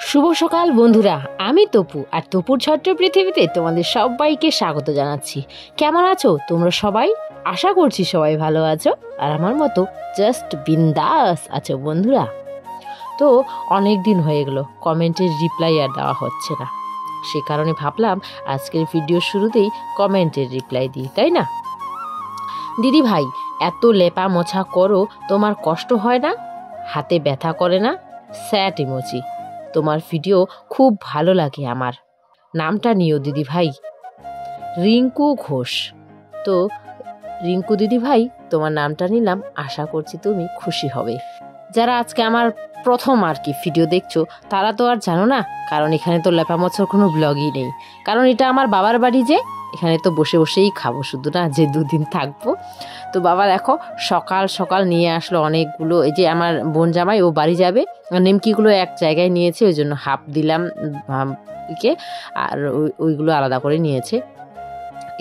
শুভ সকাল বন্ধুরা, আমি তপু আর তপুর ছোট্ট পৃথিবীতে তোমাদের সবাইকে স্বাগত জানাচ্ছি। কেমন আছো তোমরা সবাই? আশা করছি সবাই ভালো আছো আর আমার মতো জাস্ট বিন্দাস আছো বন্ধুরা। তো অনেক দিন হয়ে গেল কমেন্টের রিপ্লাই আর দেওয়া হচ্ছে না, সে কারণে ভাবলাম আজকের ভিডিওর শুরুতেই কমেন্টের রিপ্লাই দিই, তাই না? দিদি ভাই, এত লেপা মোছা করো, তোমার কষ্ট হয় না? হাতে ব্যথা করে না? স্যাট ইমোজি। তোমার ভিডিও খুব ভালো লাগে আমার। নামটা নিও দিদি ভাই। রিঙ্কু ঘোষ। তো রিঙ্কু দিদি ভাই, তোমার নামটা নিলাম, আশা করছি তুমি খুশি হবে। যারা আজকে আমার প্রথম আর কি ভিডিও দেখছো তারা তো আর জানো না, কারণ এখানে তো লেপা মোছার কোনো ব্লগই নেই, কারণ এটা আমার বাবার বাড়ি, যে এখানে তো বসে বসেই খাবো, শুধু না যে দুদিন থাকবো। তো বাবা দেখো সকাল সকাল নিয়ে আসলো অনেকগুলো, এই যে আমার বোন জামাই ও বাড়ি যাবে, নিমকিগুলো এক জায়গায় নিয়েছে, ওই জন্য হাফ দিলাম একে, আর ওইগুলো আলাদা করে নিয়েছে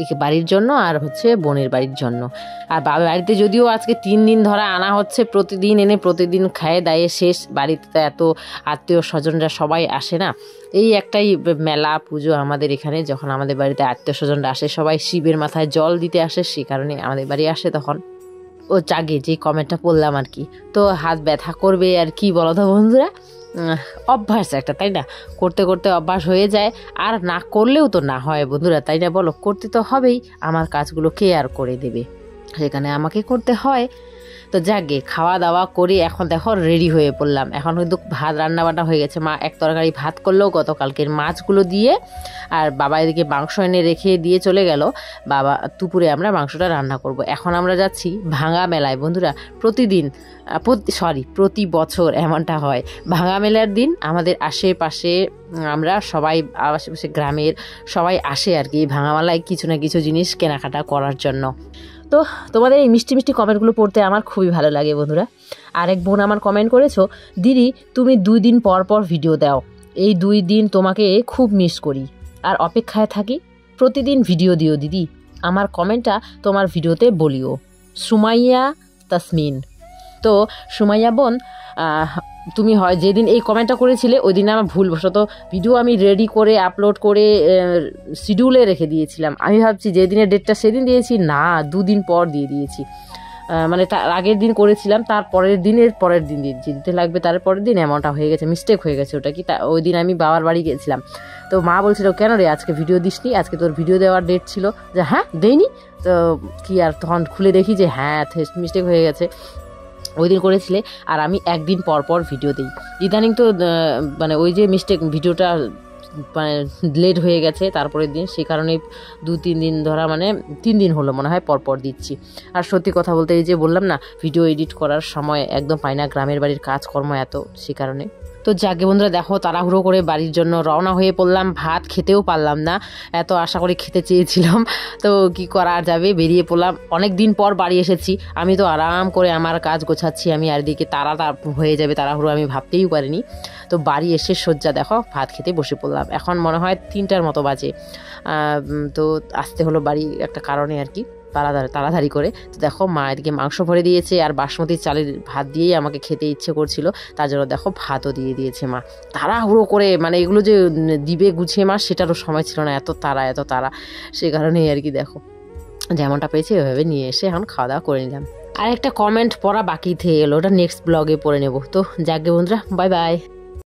একে বাড়ির জন্য আর হচ্ছে বোনের বাড়ির জন্য। আর বাবার বাড়িতে যদিও আজকে 3 দিন ধরে আনা হচ্ছে, প্রতিদিন এনে প্রতিদিন খায়ে দায়ে শেষ। বাড়িতে তো এত আত্মীয় স্বজনরা সবাই আসে না, এই একটাই মেলা পুজো আমাদের এখানে, যখন আমাদের বাড়িতে আত্মীয় স্বজনরা আসে সবাই শিবের মাথায় জল দিতে আসে, সে কারণে আমাদের বাড়ি আসে। তখন ও জাগে, যে কমেন্টটা পড়লাম আর কি। তো হাত ব্যথা করবে আর কি বলো তো বন্ধুরা, অভ্যাস একটা, তাই না? করতে করতে অভ্যাস হয়ে যায়, আর না করলেও তো না হয় বন্ধুরা, তাই না বলো? করতে তো হবেই, আমার কাজগুলো কে আর করে দেবে, সেখানে আমাকে করতে হয়। তো যাকে খাওয়া দাওয়া করে এখন দেখো রেডি হয়ে পড়লাম। এখন কিন্তু ভাত রান্না বান্না হয়ে গেছে, মা এক তরকারি ভাত করলো গতকালকের মাছগুলো দিয়ে, আর বাবা এদিকে মাংস এনে রেখে দিয়ে চলে গেল। বাবা দুপুরে আমরা মাংসটা রান্না করব। এখন আমরা যাচ্ছি ভাঙা মেলায় বন্ধুরা। প্রতি বছর এমনটা হয়, ভাঙা মেলার দিন আমাদের আশেপাশে আমরা সবাই, আশেপাশে গ্রামের সবাই আসে আর কি ভাঙা মেলায় কিছু না কিছু জিনিস কেনাকাটা করার জন্য। তো তোমাদের এই মিষ্টি মিষ্টি কমেন্টগুলো পড়তে আমার খুবই ভালো লাগে বন্ধুরা। আরেক বোন আমার কমেন্ট করেছো, দিদি তুমি 2 দিন পর পর ভিডিও দাও, এই 2 দিন তোমাকে খুব মিস করি আর অপেক্ষায় থাকি, প্রতিদিন ভিডিও দিও দিদি, আমার কমেন্টটা তোমার ভিডিওতে বলিও। সুমাইয়া তাসমিন। তো সুমাইয়া বোন, তুমি হয় যেদিন এই কমেন্টটা করেছিলে ওই দিন আমার ভুলবশত ভিডিও আমি রেডি করে আপলোড করে শিডিউলে রেখে দিয়েছিলাম। আমি ভাবছি যেদিনের ডেটটা সেদিন দিয়েছি, না 2 দিন পর দিয়ে দিয়েছি, মানে তার আগের দিন করেছিলাম, তার পরের দিন দিয়েছি, দিতে লাগবে তার পরের দিন, এমনটা হয়ে গেছে, মিস্টেক হয়ে গেছে ওটা কি। ওই দিন আমি বাবার বাড়ি গেছিলাম, তো মা বলছিল কেন রে আজকে ভিডিও দিসনি, আজকে তোর ভিডিও দেওয়ার ডেট ছিল। যে হ্যাঁ দেইনি, তো কি আর, তখন খুলে দেখি যে হ্যাঁ মিস্টেক হয়ে গেছে, ওই দিন করেছিলে। আর আমি একদিন পর পর ভিডিও দিই, ইদানিং তো মানে ওই যে মিস্টেক ভিডিওটা মানে লেট হয়ে গেছে তারপরের দিন, সেই কারণে 2-3 দিন ধরা, মানে 3 দিন হলো মনে হয় পরপর দিচ্ছি। আর সত্যি কথা বলতে এই যে বললাম না, ভিডিও এডিট করার সময় একদম পাই না, গ্রামের বাড়ির কাজকর্ম এত, সে কারণে। তো যাকে বন্ধুরা দেখো তাড়াহুড়ো করে বাড়ির জন্য রওনা হয়ে পড়লাম, ভাত খেতেও পারলাম না, এত আশা করে খেতে চেয়েছিলাম, তো কি করা যাবে, বেরিয়ে পড়লাম। অনেক দিন পর বাড়ি এসেছি, আমি তো আরাম করে আমার কাজ গোছাচ্ছি, আমি আর দিকে তাড়া হয়ে যাবে তাড়াহুড়ো আমি ভাবতেই পারিনি। তো বাড়ি এসে সজ্জা দেখো ভাত খেতে বসে পড়লাম, এখন মনে হয় 3টার মতো বাজে। তো আসতে হলো বাড়ি একটা কারণে আর কি, তাড়াতাড়ি করে। তো দেখো মা এদিকে মাংস ভরে দিয়েছে, আর বাসমতি চালের ভাত দিয়েই আমাকে খেতে ইচ্ছে করছিল, তার জন্য দেখো ভাতও দিয়ে দিয়েছে মা তাড়াহুড়ো করে, মানে এগুলো যে দিবে গুছিয়ে মা সেটারও সময় ছিল না, এত তাড়া, সে কারণেই আর কি দেখো যেমনটা পেয়েছে ওইভাবে নিয়ে এসে এখন খাওয়া দাওয়া করে নিলাম। আর একটা কমেন্ট পড়া বাকি থেকে গেলো, ওটা নেক্সট ব্লগে পড়ে নেবো। তো যাকে বন্ধুরা, বাই বাই।